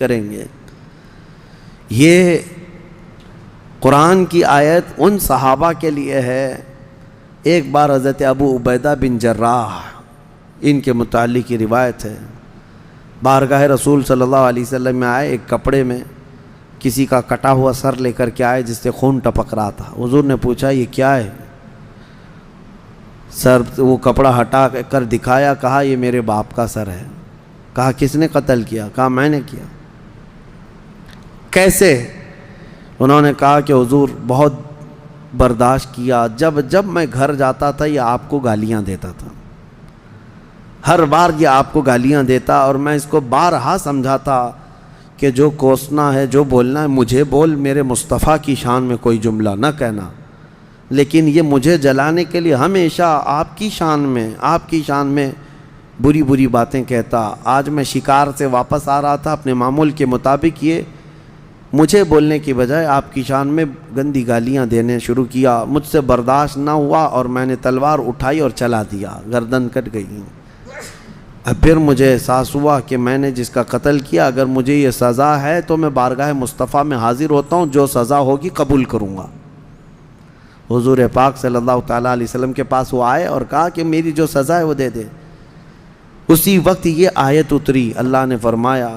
کریں گے۔ یہ قرآن کی آیت ان صحابہ کے لیے ہے۔ ایک بار حضرت ابو عبیدہ بن جراح، ان کے متعلق کی روایت ہے، بارگاہ رسول صلی اللہ علیہ وسلم میں آئے، ایک کپڑے میں کسی کا کٹا ہوا سر لے کر کے آئے جس سے خون ٹپک رہا تھا۔ حضور نے پوچھا یہ کیا ہے؟ سر وہ کپڑا ہٹا کر دکھایا، کہا یہ میرے باپ کا سر ہے۔ کہا کس نے قتل کیا؟ کہا میں نے کیا۔ کیسے؟ انہوں نے کہا کہ حضور بہت برداشت کیا، جب میں گھر جاتا تھا یہ آپ کو گالیاں دیتا تھا، ہر بار یہ آپ کو گالیاں دیتا، اور میں اس کو بارہا سمجھاتا کہ جو کوسنا ہے، جو بولنا ہے مجھے بول، میرے مصطفیٰ کی شان میں کوئی جملہ نہ کہنا، لیکن یہ مجھے جلانے کے لیے ہمیشہ آپ کی شان میں بری بری باتیں کہتا۔ آج میں شکار سے واپس آ رہا تھا، اپنے معمول کے مطابق یہ مجھے بولنے کی بجائے آپ کی شان میں گندی گالیاں دینے شروع کیا۔ مجھ سے برداشت نہ ہوا اور میں نے تلوار اٹھائی اور چلا دیا، گردن کٹ گئی۔ پھر مجھے احساس ہوا کہ میں نے جس کا قتل کیا، اگر مجھے یہ سزا ہے تو میں بارگاہ مصطفیٰ میں حاضر ہوتا ہوں، جو سزا ہوگی قبول کروں گا۔ حضور پاک صلی اللہ تعالیٰ علیہ وسلم کے پاس وہ آئے اور کہا کہ میری جو سزا ہے وہ دے دے۔ اسی وقت یہ آیت اتری، اللہ نے فرمایا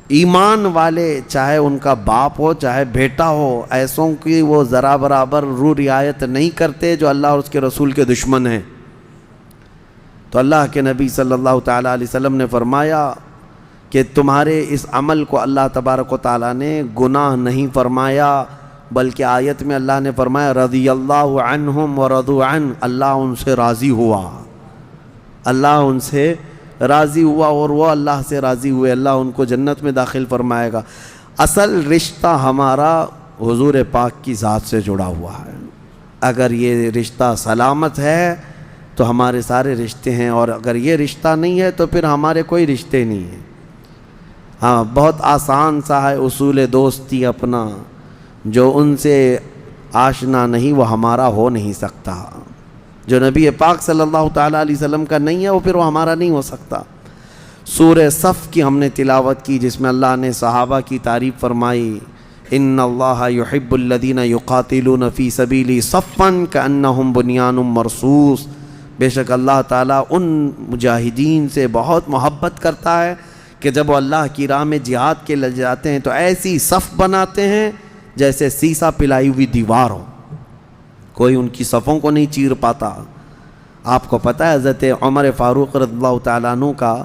ایمان والے چاہے ان کا باپ ہو چاہے بیٹا ہو، ایسوں کی وہ ذرا برابر رعایت نہیں کرتے جو اللہ اور اس کے رسول کے دشمن ہیں۔ تو اللہ کے نبی صلی اللہ تعالیٰ علیہ وسلم نے فرمایا کہ تمہارے اس عمل کو اللہ تبارک و تعالیٰ نے گناہ نہیں فرمایا، بلکہ آیت میں اللہ نے فرمایا رضی اللہ عنہم ورضوا عنہ، اللہ ان سے راضی ہوا، اللہ ان سے راضی ہوا اور وہ اللہ سے راضی ہوئے، اللہ ان کو جنت میں داخل فرمائے گا۔ اصل رشتہ ہمارا حضور پاک کی ذات سے جڑا ہوا ہے، اگر یہ رشتہ سلامت ہے تو ہمارے سارے رشتے ہیں، اور اگر یہ رشتہ نہیں ہے تو پھر ہمارے کوئی رشتے نہیں ہیں۔ ہاں بہت آسان سا ہے اصول دوستی اپنا، جو ان سے آشنا نہیں وہ ہمارا ہو نہیں سکتا، جو نبی پاک صلی اللہ تعالیٰ علیہ وسلم کا نہیں ہے وہ پھر وہ ہمارا نہیں ہو سکتا۔ سورہ صف کی ہم نے تلاوت کی جس میں اللہ نے صحابہ کی تعریف فرمائی، ان اللہ یحب الذین یقاتلون فی سبیلہ صفا کأنہم بنیان مرصوص، بے شک اللہ تعالیٰ ان مجاہدین سے بہت محبت کرتا ہے کہ جب وہ اللہ کی راہ میں جہاد کے لیے جاتے ہیں تو ایسی صف بناتے ہیں جیسے سیسا پلائی ہوئی دیوار ہو، کوئی ان کی صفوں کو نہیں چیر پاتا۔ آپ کو پتہ ہے حضرت عمر فاروق رضی اللہ تعالیٰ عنہ کا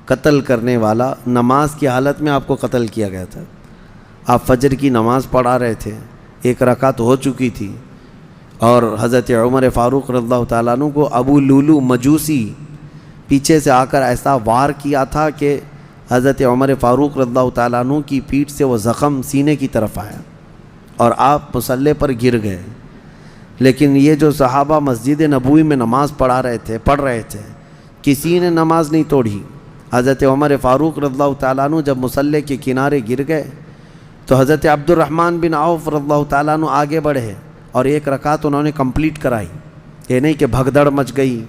قتل کرنے والا نماز کی حالت میں آپ کو قتل کیا گیا تھا۔ آپ فجر کی نماز پڑھا رہے تھے، ایک رکعت ہو چکی تھی، اور حضرت عمر فاروق رضی اللہ تعالیٰ عنہ کو ابو لولو مجوسی پیچھے سے آ کر ایسا وار کیا تھا کہ حضرت عمر فاروق رضی اللہ تعالیٰ عنہ کی پیٹھ سے وہ زخم سینے کی طرف آیا اور آپ مصلی پر گر گئے۔ لیکن یہ جو صحابہ مسجد نبوی میں نماز پڑھ رہے تھے کسی نے نماز نہیں توڑی۔ حضرت عمر فاروق رضی اللہ تعالیٰ عنہ جب مصلی کے کنارے گر گئے تو حضرت عبد الرحمن بن عوف رضی اللہ تعالیٰ عنہ آگے بڑھے اور ایک رکعت انہوں نے کمپلیٹ کرائی۔ یہ نہیں کہ بھگدڑ مچ گئی۔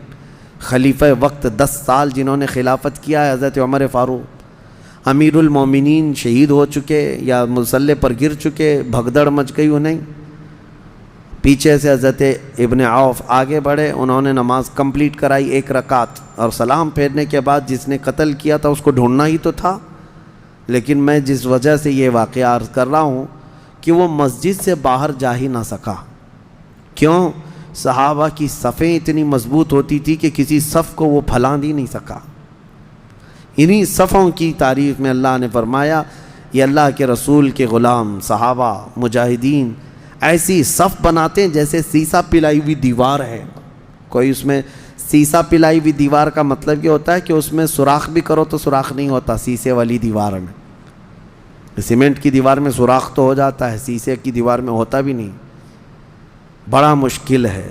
خلیفہ وقت 10 سال جنہوں نے خلافت کیا ہے حضرت عمر فاروق، امیر المومنین شہید ہو چکے یا مصلی پر گر چکے، بھگدڑ مچ گئی انہیں۔ پیچھے سے حضرت ابن عوف آگے بڑھے، انہوں نے نماز کمپلیٹ کرائی ایک رکعت، اور سلام پھیرنے کے بعد جس نے قتل کیا تھا اس کو ڈھونڈنا ہی تو تھا۔ لیکن میں جس وجہ سے یہ واقعہ عرض کر رہا ہوں کہ وہ مسجد سے باہر جا ہی نہ سکا۔ کیوں؟ صحابہ کی صفیں اتنی مضبوط ہوتی تھی کہ کسی صف کو وہ پھلان ہی نہیں سکا۔ انہی صفوں کی تعریف میں اللہ نے فرمایا یہ اللہ کے رسول کے غلام صحابہ مجاہدین ایسی صف بناتے ہیں جیسے سیسا پلائی ہوئی دیوار ہے۔ کوئی اس میں سیسا پلائی ہوئی دیوار کا مطلب یہ ہوتا ہے کہ اس میں سوراخ بھی کرو تو سوراخ نہیں ہوتا۔ سیسے والی دیوار میں، سیمنٹ کی دیوار میں سوراخ تو ہو جاتا ہے، سیسے کی دیوار میں ہوتا بھی نہیں، بڑا مشکل ہے۔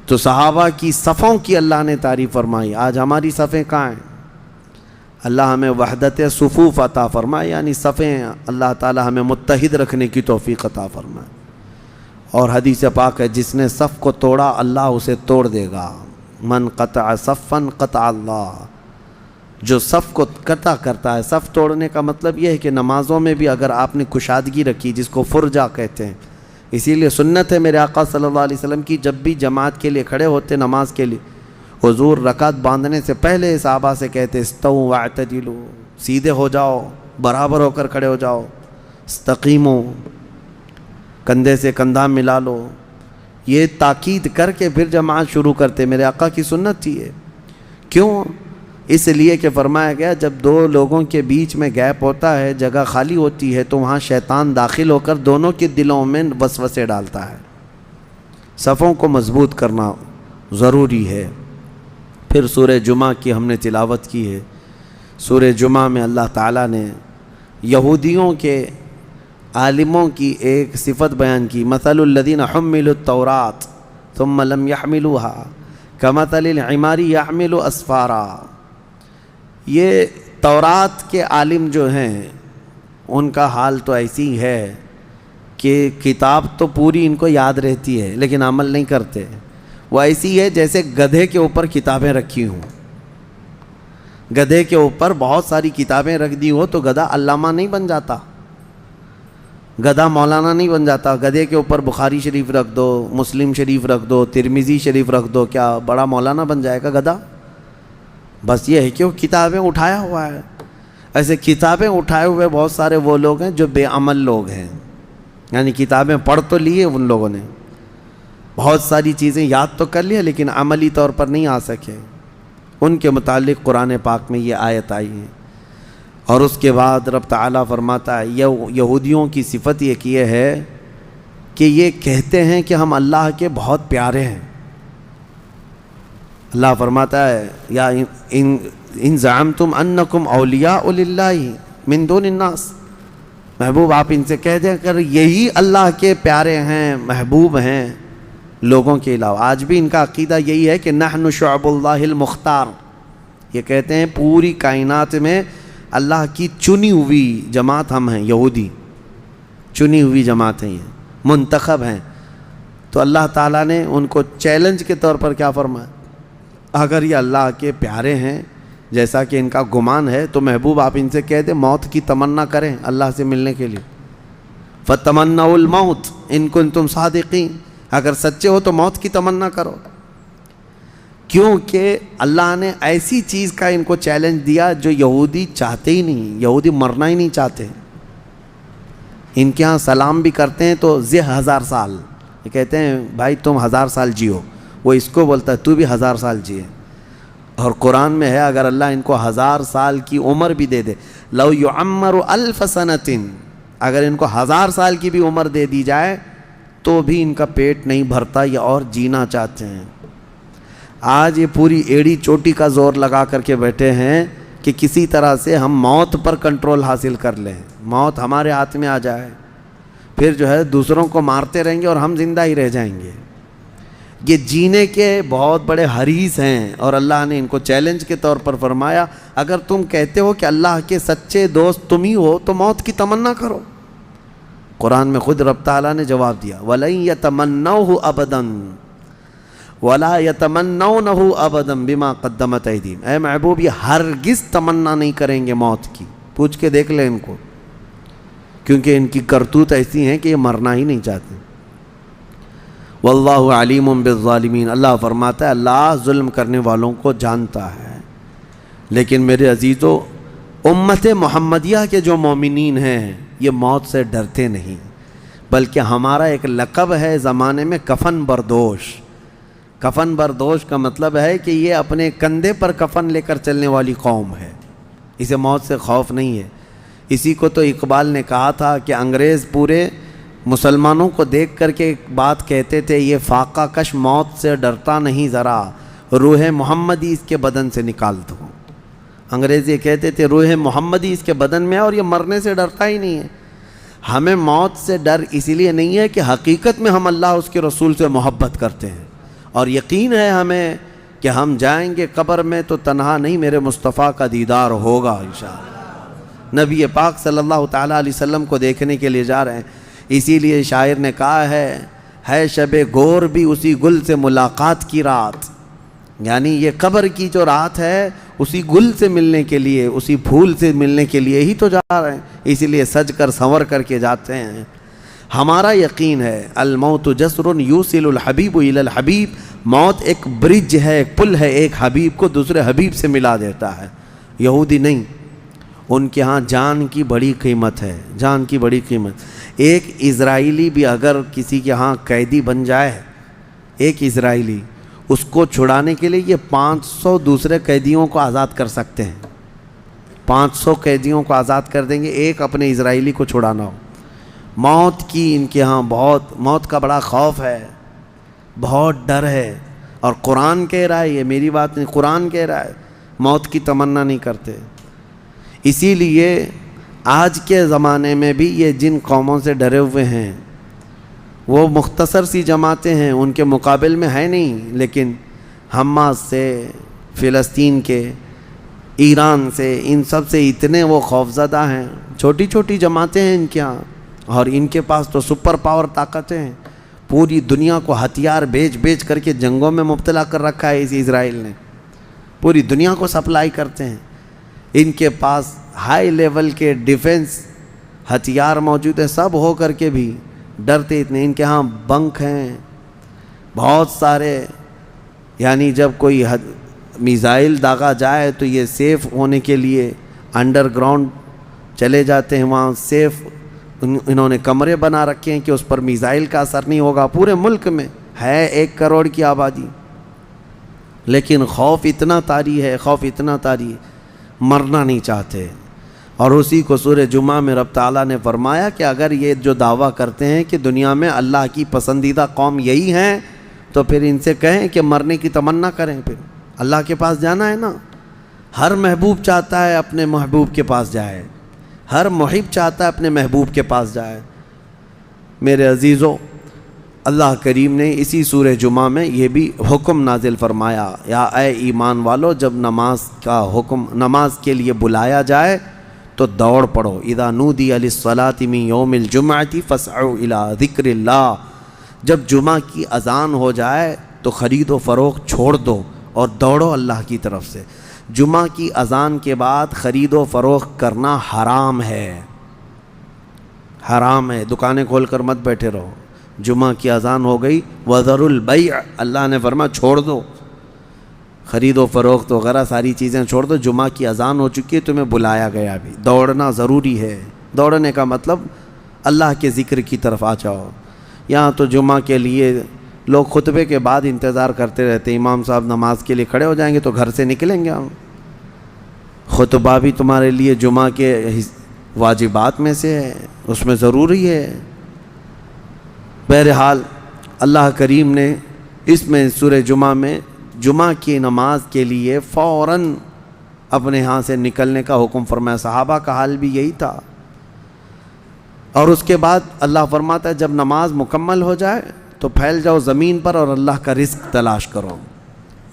تو صحابہ کی صفوں کی اللہ نے تعریف فرمائی۔ آج ہماری صفیں کہاں ہیں؟ اللہ ہمیں وحدت صفوف عطا فرمائے، یعنی صفیں اللہ تعالی ہمیں متحد رکھنے کی توفیق عطا فرمائے۔ اور حدیث پاک ہے جس نے صف کو توڑا اللہ اسے توڑ دے گا، من قطع صفا قطع اللہ، جو صف کو قطع کرتا ہے. صف توڑنے کا مطلب یہ ہے کہ نمازوں میں بھی اگر آپ نے کشادگی رکھی جس کو فرجہ کہتے ہیں، اسی لیے سنت ہے میرے آقا صلی اللہ علیہ وسلم کی، جب بھی جماعت کے لیے کھڑے ہوتے نماز کے لیے، حضور رکعت باندھنے سے پہلے صحابہ سے کہتے استووا واعتدلوا، سیدھے ہو جاؤ، برابر ہو کر کھڑے ہو جاؤ، استقیموا، کندھے سے کندھا ملا لو. یہ تاکید کر کے پھر جماعت شروع کرتے. میرے آقا کی سنت تھی یہ. کیوں؟ اس لیے کہ فرمایا گیا جب دو لوگوں کے بیچ میں گیپ ہوتا ہے، جگہ خالی ہوتی ہے، تو وہاں شیطان داخل ہو کر دونوں کے دلوں میں وسوسے ڈالتا ہے. صفوں کو مضبوط کرنا ضروری ہے. پھر سورہ جمعہ کی ہم نے تلاوت کی ہے. سورہ جمعہ میں اللہ تعالیٰ نے یہودیوں کے عالموں کی ایک صفت بیان کی. مثل الذین حملوا التوراۃ ثم لم يحملوها كمثل الحمار يحمل اسفارا. یہ تورات کے عالم جو ہیں ان کا حال تو ایسی ہے کہ کتاب تو پوری ان کو یاد رہتی ہے لیکن عمل نہیں کرتے. وہ ایسی ہے جیسے گدھے کے اوپر کتابیں رکھی ہوں. گدھے کے اوپر بہت ساری کتابیں رکھ دی ہو تو گدھا علامہ نہیں بن جاتا، گدھا مولانا نہیں بن جاتا. گدھے کے اوپر بخاری شریف رکھ دو، مسلم شریف رکھ دو، ترمذی شریف رکھ دو، کیا بڑا مولانا بن جائے گا گدھا؟ بس یہ ہے کہ وہ کتابیں اٹھایا ہوا ہے. ایسے کتابیں اٹھائے ہوئے بہت سارے وہ لوگ ہیں جو بے عمل لوگ ہیں، یعنی کتابیں پڑھ تو لیے ان لوگوں نے، بہت ساری چیزیں یاد تو کر لیا لیکن عملی طور پر نہیں آ سکے. ان کے متعلق قرآن پاک میں یہ آیت آئی ہے. اور اس کے بعد رب تعالیٰ فرماتا ہے یہودیوں کی صفت یہ ہے کہ یہ کہتے ہیں کہ ہم اللہ کے بہت پیارے ہیں. اللہ فرماتا ہے یا ان زعمتم انکم اولیاء للہ من دون الناس. محبوب آپ ان سے کہہ دیں کر یہی اللہ کے پیارے ہیں، محبوب ہیں لوگوں کے علاوہ. آج بھی ان کا عقیدہ یہی ہے کہ نحن شعب اللہ المختار. یہ کہتے ہیں پوری کائنات میں اللہ کی چنی ہوئی جماعت ہم ہیں. یہودی چنی ہوئی جماعت ہیں، یہ منتخب ہیں. تو اللہ تعالیٰ نے ان کو چیلنج کے طور پر کیا فرمایا؟ اگر یہ اللہ کے پیارے ہیں جیسا کہ ان کا گمان ہے تو محبوب آپ ان سے کہہ دیں موت کی تمنا کریں اللہ سے ملنے کے لیے. فَتَمَنَّوُا الْمَوْتِ إِن كُنتُمْ صَادِقِينَ. اگر سچے ہو تو موت کی تمنا کرو. کیونکہ اللہ نے ایسی چیز کا ان کو چیلنج دیا جو یہودی چاہتے ہی نہیں. یہودی مرنا ہی نہیں چاہتے. ان کے ہاں سلام بھی کرتے ہیں تو 1000 سال، یہ کہتے ہیں بھائی تم 1000 سال جیو. وہ اس کو بولتا ہے تو بھی 1000 سال جیے. اور قرآن میں ہے اگر اللہ ان کو 1000 سال کی عمر بھی دے دے، لو يعمر 1000 سنة، اگر ان کو 1000 سال کی بھی عمر دے دی جائے تو بھی ان کا پیٹ نہیں بھرتا، یہ اور جینا چاہتے ہیں. آج یہ پوری ایڑی چوٹی کا زور لگا کر کے بیٹھے ہیں کہ کسی طرح سے ہم موت پر کنٹرول حاصل کر لیں، موت ہمارے ہاتھ میں آ جائے، پھر جو ہے دوسروں کو مارتے رہیں گے اور ہم زندہ ہی رہ جائیں گے. یہ جینے کے بہت بڑے حریص ہیں. اور اللہ نے ان کو چیلنج کے طور پر فرمایا اگر تم کہتے ہو کہ اللہ کے سچے دوست تم ہی ہو تو موت کی تمنا کرو. قرآن میں خود رب تعالیٰ نے جواب دیا وَلَن يَتَمَنَّوْهُ أَبَدًا وَلَا يَتَمَنَّوْنَهُ أَبَدًا بِمَا قَدَّمَتْ أَيْدِيهِمْ. اے محبوب یہ ہرگز تمنا نہیں کریں گے موت کی. پوچھ کے دیکھ لیں ان کو، کیونکہ ان کی کرتوت ایسی ہیں کہ یہ مرنا ہی نہیں چاہتے. واللہ علیم بالظالمین. اللہ فرماتا ہے اللہ ظلم کرنے والوں کو جانتا ہے. لیکن میرے عزیزو امت محمدیہ کے جو مومنین ہیں یہ موت سے ڈرتے نہیں، بلکہ ہمارا ایک لقب ہے زمانے میں کفن بردوش. کفن بردوش کا مطلب ہے کہ یہ اپنے کندھے پر کفن لے کر چلنے والی قوم ہے، اسے موت سے خوف نہیں ہے. اسی کو تو اقبال نے کہا تھا کہ انگریز پورے مسلمانوں کو دیکھ کر کے ایک بات کہتے تھے یہ فاقہ کش موت سے ڈرتا نہیں، ذرا روح محمدی اس کے بدن سے نکال دو. انگریز یہ کہتے تھے روح محمدی اس کے بدن میں ہے اور یہ مرنے سے ڈرتا ہی نہیں ہے. ہمیں موت سے ڈر اسی لیے نہیں ہے کہ حقیقت میں ہم اللہ اس کے رسول سے محبت کرتے ہیں اور یقین ہے ہمیں کہ ہم جائیں گے قبر میں تو تنہا نہیں، میرے مصطفیٰ کا دیدار ہوگا انشاءاللہ. نبی پاک صلی اللہ تعالیٰ علیہ وسلم کو دیکھنے کے لیے جا رہے ہیں. اسی لیے شاعر نے کہا ہے شب گور بھی اسی گل سے ملاقات کی رات. یعنی یہ قبر کی جو رات ہے اسی گل سے ملنے کے لیے، اسی پھول سے ملنے کے لیے ہی تو جا رہے ہیں، اسی لیے سج کر سنور کر کے جاتے ہیں۔ ہمارا یقین ہے الموت جسر یوصل الحبیب الی الحبیب، موت ایک برج ہے، ایک پل ہے، ایک حبیب کو دوسرے حبیب سے ملا دیتا ہے۔ یہودی نہیں، ان کے ہاں جان کی بڑی قیمت ہے، جان کی بڑی قیمت۔ ایک اسرائیلی بھی اگر کسی کے ہاں قیدی بن جائے، ایک اسرائیلی، اس کو چھڑانے کے لیے یہ 500 دوسرے قیدیوں کو آزاد کر سکتے ہیں۔ 500 قیدیوں کو آزاد کر دیں گے ایک اپنے اسرائیلی کو چھڑانا ہو۔ موت کی ان کے ہاں موت کا بڑا خوف ہے، بہت ڈر ہے، اور قرآن کہہ رہا ہے، یہ میری بات نہیں، قرآن کہہ رہا ہے، موت کی تمنا نہیں کرتے۔ اسی لیے آج کے زمانے میں بھی یہ جن قوموں سے ڈرے ہوئے ہیں وہ مختصر سی جماعتیں ہیں، ان کے مقابل میں ہے نہیں، لیکن حماس سے، فلسطین کے، ایران سے، ان سب سے اتنے وہ خوفزدہ ہیں۔ چھوٹی چھوٹی جماعتیں ہیں ان کے ہاں، اور ان کے پاس تو سپر پاور طاقتیں ہیں، پوری دنیا کو ہتھیار بیچ کر کے جنگوں میں مبتلا کر رکھا ہے اس اسرائیل نے، پوری دنیا کو سپلائی کرتے ہیں۔ ان کے پاس ہائی لیول کے ڈیفنس ہتھیار موجود ہے، سب ہو کر کے بھی ڈرتے اتنے۔ ان کے ہاں بنک ہیں بہت سارے، یعنی جب کوئی میزائل داغا جائے تو یہ سیف ہونے کے لیے انڈر گراؤنڈ چلے جاتے ہیں، وہاں سیف انہوں نے کمرے بنا رکھے ہیں کہ اس پر میزائل کا اثر نہیں ہوگا۔ پورے ملک میں ہے 1 کروڑ کی آبادی، لیکن خوف اتنا طاری ہے، خوف اتنا طاری، مرنا نہیں چاہتے۔ اور اسی کو سورہ جمعہ میں رب تعالیٰ نے فرمایا کہ اگر یہ جو دعویٰ کرتے ہیں کہ دنیا میں اللہ کی پسندیدہ قوم یہی ہیں، تو پھر ان سے کہیں کہ مرنے کی تمنا کریں، پھر اللہ کے پاس جانا ہے نا۔ ہر محبوب چاہتا ہے اپنے محبوب کے پاس جائے، ہر محب چاہتا ہے اپنے محبوب کے پاس جائے۔ میرے عزیزو، اللہ کریم نے اسی سورہ جمعہ میں یہ بھی حکم نازل فرمایا، یا اے ایمان والو، جب نماز کے لیے بلایا جائے تو دوڑ پڑو۔ اذا نودی للصلاۃ من یوم الجمعۃ فاسعوا الی ذکر اللہ، جب جمعہ کی اذان ہو جائے تو خرید و فروخت چھوڑ دو اور دوڑو اللہ کی طرف سے۔ جمعہ کی اذان کے بعد خرید و فروخت کرنا حرام ہے، حرام ہے، دکانیں کھول کر مت بیٹھے رہو۔ جمعہ کی اذان ہو گئی، وذروا البیع، اللہ نے فرمایا چھوڑ دو، خرید و فروخت وغیرہ ساری چیزیں چھوڑ دو۔ جمعہ کی اذان ہو چکی ہے، تمہیں بلایا گیا بھی، دوڑنا ضروری ہے۔ دوڑنے کا مطلب اللہ کے ذکر کی طرف آ جاؤ۔ یہاں تو جمعہ کے لیے لوگ خطبے کے بعد انتظار کرتے رہتے، امام صاحب نماز کے لیے کھڑے ہو جائیں گے تو گھر سے نکلیں گے ہم۔ خطبہ بھی تمہارے لیے جمعہ کے واجبات میں سے ہے، اس میں ضروری ہے۔ بہرحال اللہ کریم نے اس میں سورہ جمعہ میں جمعہ کی نماز کے لیے فوراً اپنے ہاں سے نکلنے کا حکم فرمایا۔ صحابہ کا حال بھی یہی تھا۔ اور اس کے بعد اللہ فرماتا ہے جب نماز مکمل ہو جائے تو پھیل جاؤ زمین پر اور اللہ کا رزق تلاش کرو،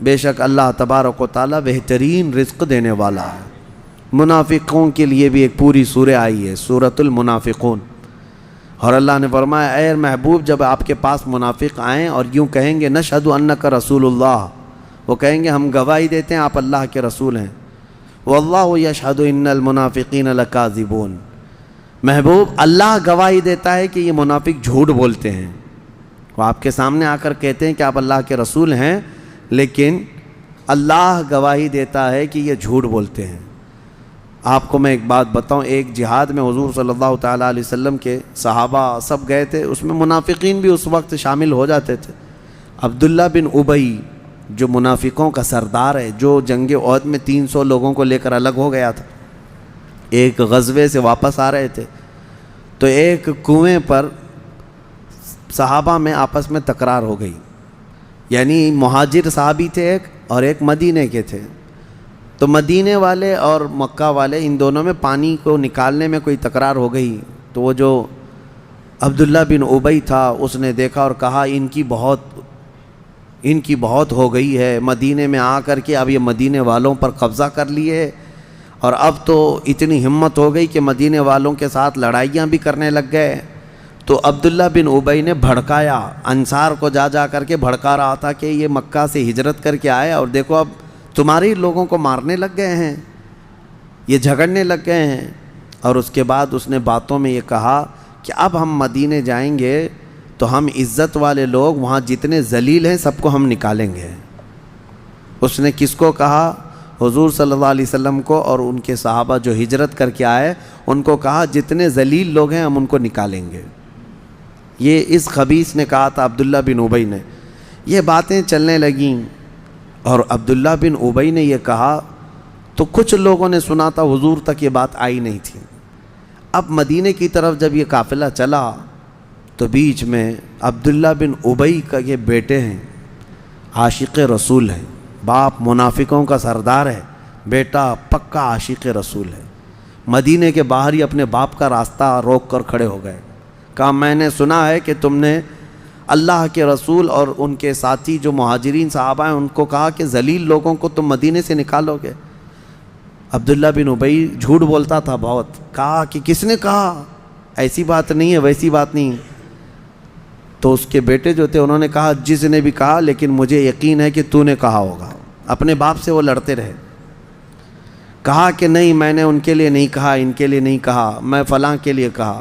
بے شک اللہ تبارک و تعالیٰ بہترین رزق دینے والا ہے۔ منافقوں کے لیے بھی ایک پوری سورہ آئی ہے، سورۃ المنافقون، اور اللہ نے فرمایا اے محبوب جب آپ کے پاس منافق آئیں اور یوں کہیں گے نشہد انک رسول اللہ، وہ کہیں گے ہم گواہی دیتے ہیں آپ اللہ کے رسول ہیں، واللہ یشہد ان المنافقین لکاذبون، محبوب اللہ گواہی دیتا ہے کہ یہ منافق جھوٹ بولتے ہیں۔ وہ آپ کے سامنے آ کر کہتے ہیں کہ آپ اللہ کے رسول ہیں، لیکن اللہ گواہی دیتا ہے کہ یہ جھوٹ بولتے ہیں۔ آپ کو میں ایک بات بتاؤں، ایک جہاد میں حضور صلی اللہ تعالیٰ علیہ وسلم کے صحابہ سب گئے تھے، اس میں منافقین بھی اس وقت شامل ہو جاتے تھے۔ عبداللہ بن ابی جو منافقوں کا سردار ہے، جو جنگ احد میں 300 لوگوں کو لے کر الگ ہو گیا تھا، ایک غزوے سے واپس آ رہے تھے تو ایک کنویں پر صحابہ میں آپس میں تکرار ہو گئی، یعنی مہاجر صحابی تھے ایک اور ایک مدینے کے تھے، تو مدینے والے اور مکہ والے ان دونوں میں پانی کو نکالنے میں کوئی تکرار ہو گئی۔ تو وہ جو عبداللہ بن ابی تھا اس نے دیکھا اور کہا ان کی بہت ہو گئی ہے، مدینے میں آ کر کے اب یہ مدینے والوں پر قبضہ کر لیے، اور اب تو اتنی ہمت ہو گئی کہ مدینے والوں کے ساتھ لڑائیاں بھی کرنے لگ گئے۔ تو عبداللہ بن ابی نے بھڑکایا، انصار کو جا جا کر کے بھڑکا رہا تھا کہ یہ مکہ سے ہجرت کر کے آئے اور دیکھو اب تمہاری لوگوں کو مارنے لگ گئے ہیں، یہ جھگڑنے لگ گئے ہیں۔ اور اس کے بعد اس نے باتوں میں یہ کہا کہ اب ہم مدینے جائیں گے تو ہم عزت والے لوگ وہاں جتنے ذلیل ہیں سب کو ہم نکالیں گے۔ اس نے کس کو کہا؟ حضور صلی اللہ علیہ وسلم کو اور ان کے صحابہ جو ہجرت کر کے آئے ان کو کہا جتنے ذلیل لوگ ہیں ہم ان کو نکالیں گے۔ یہ اس خبیث نے کہا تھا عبداللہ بن ابی نے۔ یہ باتیں چلنے لگیں اور عبداللہ بن ابی نے یہ کہا تو کچھ لوگوں نے سنا تھا، حضور تک یہ بات آئی نہیں تھی۔ اب مدینے کی طرف جب یہ قافلہ چلا تو بیچ میں عبداللہ بن ابی کا یہ بیٹے ہیں، عاشق رسول ہیں، باپ منافقوں کا سردار ہے، بیٹا پکا عاشق رسول ہے۔ مدینے کے باہر ہی اپنے باپ کا راستہ روک کر کھڑے ہو گئے، کہا میں نے سنا ہے کہ تم نے اللہ کے رسول اور ان کے ساتھی جو مہاجرین صحابہ ہیں ان کو کہا کہ ذلیل لوگوں کو تم مدینے سے نکالو گے۔ عبداللہ بن ابی جھوٹ بولتا تھا بہت، کہا کہ کس نے کہا، ایسی بات نہیں ہے، ویسی بات نہیں۔ تو اس کے بیٹے جو تھے انہوں نے کہا جس نے بھی کہا لیکن مجھے یقین ہے کہ تو نے کہا ہوگا۔ اپنے باپ سے وہ لڑتے رہے، کہا کہ نہیں میں نے ان کے لیے نہیں کہا، ان کے لیے نہیں کہا، میں فلاں کے لیے کہا۔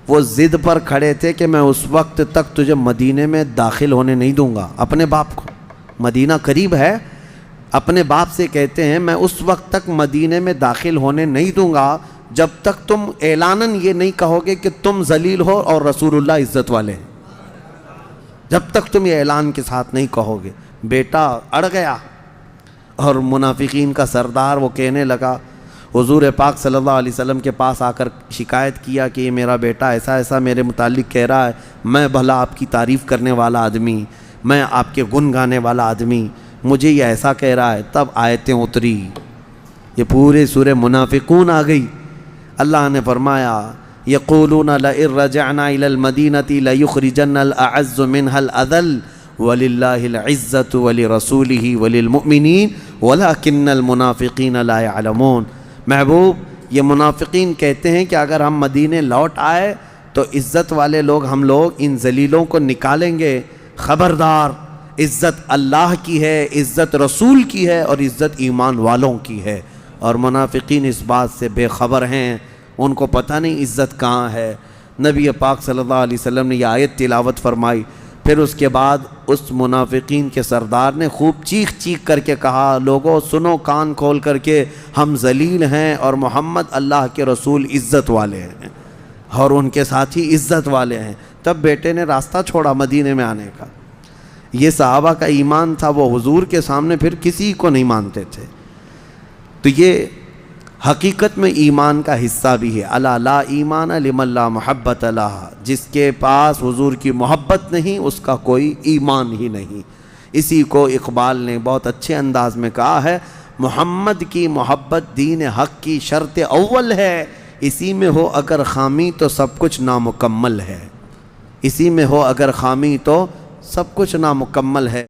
وہ ضد پر کھڑے تھے کہ میں اس وقت تک تجھے مدینے میں داخل ہونے نہیں دوں گا۔ اپنے باپ کو، مدینہ قریب ہے، اپنے باپ سے کہتے ہیں میں اس وقت تک مدینے میں داخل ہونے نہیں دوں گا جب تک تم اعلاناً یہ نہیں کہو گے کہ تم ذلیل ہو اور رسول اللہ عزت والے ہیں، جب تک تم یہ اعلان کے ساتھ نہیں کہو گے۔ بیٹا اڑ گیا اور منافقین کا سردار وہ کہنے لگا، حضور پاک صلی اللہ علیہ وسلم کے پاس آ کر شکایت کیا کہ یہ میرا بیٹا ایسا ایسا میرے متعلق کہہ رہا ہے، میں بھلا آپ کی تعریف کرنے والا آدمی، میں آپ کے گن گانے والا آدمی، مجھے یہ ایسا کہہ رہا ہے۔ تب آیتیں اتری، یہ پورے سورہ منافقون آ گئی۔ اللہ نے فرمایا یقولون لئن رجعنا الى المدینة لیخرجن الاعز منها الاذل وللہ العزۃ ولرسولہ وللمؤمنین ولکن المنافقین لا يعلمون۔ محبوب یہ منافقین کہتے ہیں کہ اگر ہم مدینے لوٹ آئے تو عزت والے لوگ ہم لوگ ان ذلیلوں کو نکالیں گے۔ خبردار، عزت اللہ کی ہے، عزت رسول کی ہے اور عزت ایمان والوں کی ہے، اور منافقین اس بات سے بے خبر ہیں، ان کو پتہ نہیں عزت کہاں ہے۔ نبی پاک صلی اللہ علیہ وسلم نے یہ آیت تلاوت فرمائی، پھر اس کے بعد اس منافقین کے سردار نے خوب چیخ چیخ کر کے کہا لوگوں سنو کان کھول کر کے، ہم ذلیل ہیں اور محمد اللہ کے رسول عزت والے ہیں اور ان کے ساتھی عزت والے ہیں۔ تب بیٹے نے راستہ چھوڑا مدینے میں آنے کا۔ یہ صحابہ کا ایمان تھا، وہ حضور کے سامنے پھر کسی کو نہیں مانتے تھے۔ تو یہ حقیقت میں ایمان کا حصہ بھی ہے۔ الا لا ایمان لمن لا محبت لہ، جس کے پاس حضور کی محبت نہیں اس کا کوئی ایمان ہی نہیں۔ اسی کو اقبال نے بہت اچھے انداز میں کہا ہے، محمد کی محبت دین حق کی شرط اول ہے، اسی میں ہو اگر خامی تو سب کچھ نامکمل ہے، اسی میں ہو اگر خامی تو سب کچھ نامکمل ہے۔